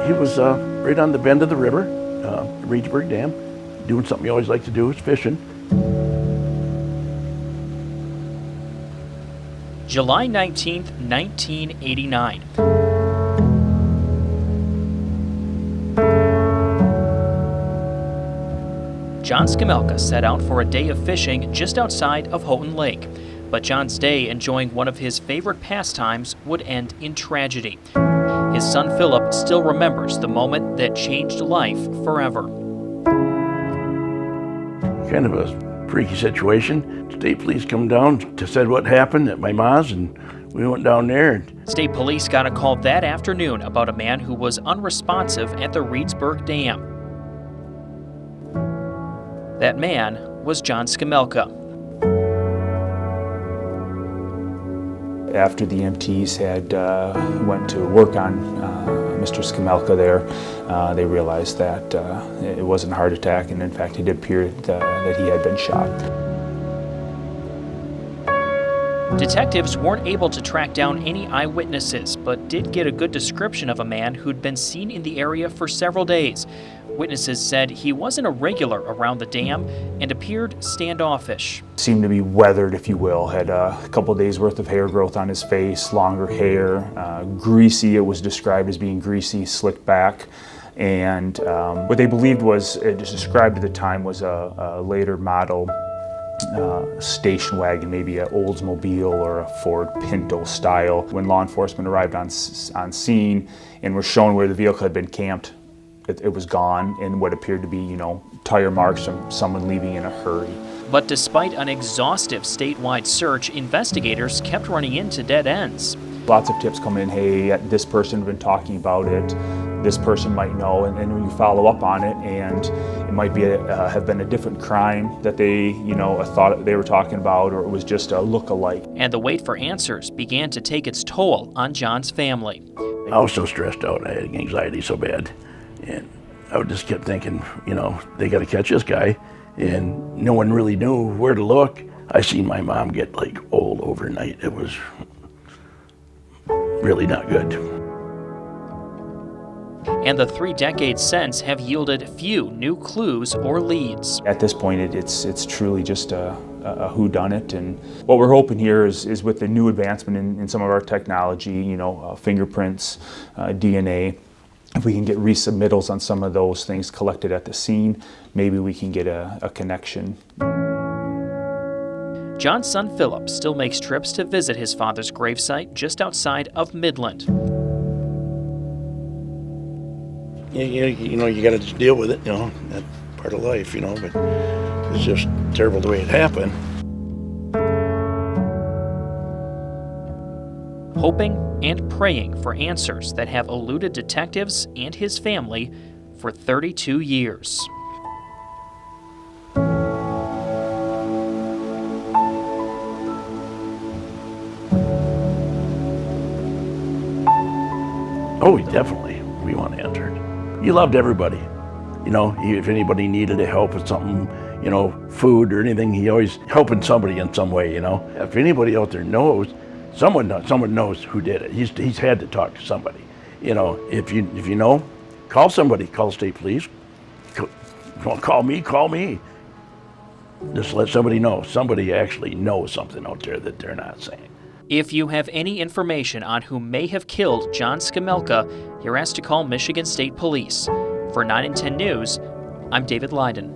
He was right on the bend of the river, Reedsburg Dam, doing something he always liked to do, is fishing. July 19th, 1989. John Skamelka set out for a day of fishing just outside of Houghton Lake. But John's day enjoying one of his favorite pastimes would end in tragedy. His son Philip still remembers the moment that changed life forever. Kind of a freaky situation. State police come down to said what happened at my ma's, and we went down there. State police got a call that afternoon about a man who was unresponsive at the Reedsburg Dam. That man was John Skamelka. After the EMTs had went to work on Mr. Skamelka there, they realized that it wasn't a heart attack, and in fact it appeared that he had been shot. Detectives weren't able to track down any eyewitnesses, but did get a good description of a man who'd been seen in the area for several days. Witnesses said he wasn't a regular around the dam and appeared standoffish. Seemed to be weathered, if you will. Had a couple days worth of hair growth on his face, longer hair, greasy. It was described as being greasy, slicked back. And what they believed was, it was described at the time, was a later model station wagon, maybe an Oldsmobile or a Ford Pinto style. When law enforcement arrived on scene and were shown where the vehicle had been camped, it was gone, and what appeared to be, tire marks from someone leaving in a hurry. But despite an exhaustive statewide search, investigators kept running into dead ends. Lots of tips come in, hey, this person has been talking about it, this person might know, and when you follow up on it, and it might be have been a different crime that they, thought they were talking about, or it was just a look-alike. And the wait for answers began to take its toll on John's family. I was so stressed out, I had anxiety so bad. And I just kept thinking, they got to catch this guy. And no one really knew where to look. I seen my mom get old overnight. It was really not good. And the 3 decades since have yielded few new clues or leads. At this point, it's truly just a whodunit. And what we're hoping here is with the new advancement in some of our technology, fingerprints, DNA, if we can get resubmittals on some of those things collected at the scene, maybe we can get a connection. John's son Philip still makes trips to visit his father's gravesite just outside of Midland. You got to just deal with it, that's part of life, but it's just terrible the way it happened. Hoping and praying for answers that have eluded detectives and his family for 32 years. Oh, definitely, we want answered. He loved everybody. If anybody needed help with something, food or anything, he always helping somebody in some way, If anybody out there knows, someone knows who did it. He's had to talk to somebody. If you know, call somebody. Call state police. Call me. Just let somebody know. Somebody actually knows something out there that they're not saying. If you have any information on who may have killed John Skamelka, you're asked to call Michigan State Police. For 9 and 10 News, I'm David Leiden.